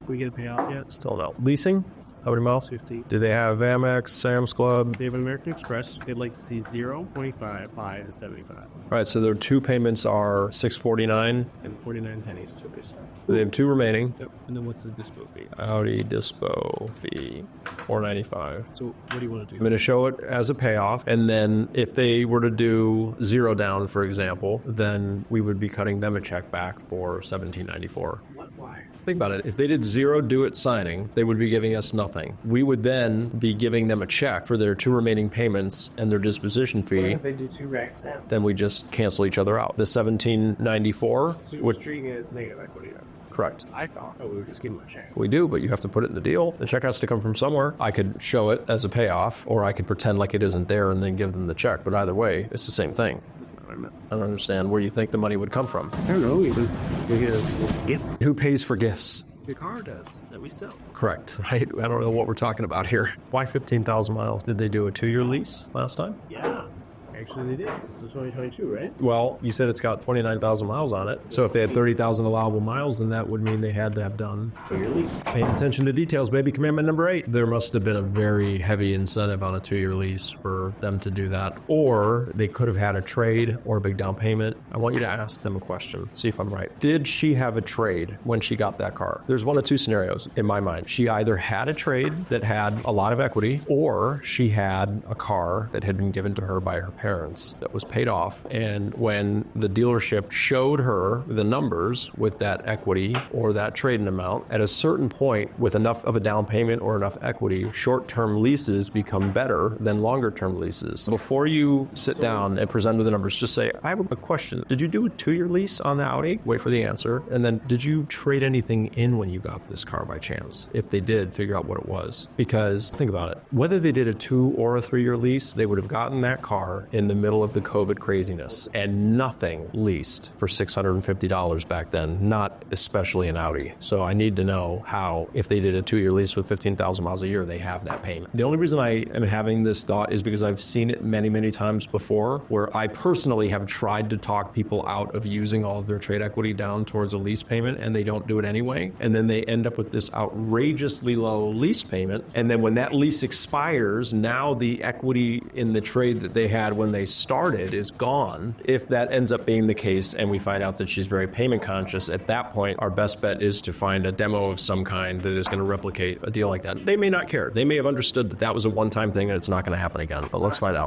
We get a payout yet? Still no. Leasing? How many miles? 50. Do they have Amex, Sam's Club? They have an American Express. They'd like to see 0, 25, 5, and 75. All right, so their two payments are $649. And 49 pennies to this. They have two remaining. Yep. And then what's the dispo fee? Audi dispo fee, $495. So what do you want to do? I'm going to show it as a payoff, and then if they were to do 0 down, for example, then we would be cutting them a check back for $1,794. What? Why? Think about it. If they did 0 do it signing, they would be giving us nothing. We would then be giving them a check for their two remaining payments and their disposition What fee. if they do 2 racks now? Then we just cancel each other out. The $1,794 So would you're treating it as negative equity then? correct. I thought, we were just giving them a check. We do, but you have to put it in the deal. The check has to come from somewhere. I could show it as a payoff, or I could pretend like it isn't there and then give them the check. But either way, it's the same thing. I don't understand where you think the money would come from. I don't know. We get a gift. Who pays for gifts? The car does that we sell. Correct, right? I don't know what we're talking about here. Why 15,000 miles? Did they do a 2-year lease last time? Yeah. Actually, they did. So 2022, right? Well, you said it's got 29,000 miles on it. So if they had 30,000 allowable miles, then that would mean they had to have done 2-year lease. paying attention to details, baby. Commandment number 8. There must have been a very heavy incentive on a 2-year lease for them to do that. Or they could have had a trade or a big down payment. I want you to ask them a question. See if I'm right. Did she have a trade when she got that car? There's one of two scenarios in my mind. She either had a trade that had a lot of equity, or she had a car that had been given to her by her parents that was paid off. And when the dealership showed her the numbers with that equity or that trading amount, at a certain point, with enough of a down payment or enough equity, short-term leases become better than longer-term leases. Before you sit down and present with the numbers, just say, I have a question. Did you do a 2-year lease on the Audi? Wait for the answer. And then, did you trade anything in when you got this car by chance? If they did, figure out what it was. Because think about it. Whether they did a 2 or a 3-year lease, they would have gotten that car in the middle of the COVID craziness, and nothing leased for $650 back then, not especially an Audi. So I need to know how, if they did a 2-year lease with 15,000 miles a year, they have that payment. The only reason I am having this thought is because I've seen it many, many times before, where I personally have tried to talk people out of using all of their trade equity down towards a lease payment, and they don't do it anyway. And then they end up with this outrageously low lease payment. And then when that lease expires, now the equity in the trade that they had when they started is gone. If that ends up being the case and we find out that she's very payment conscious, at that point, our best bet is to find a demo of some kind that is going to replicate a deal like that. They may not care. They may have understood that that was a one-time thing and it's not going to happen again. But let's find out.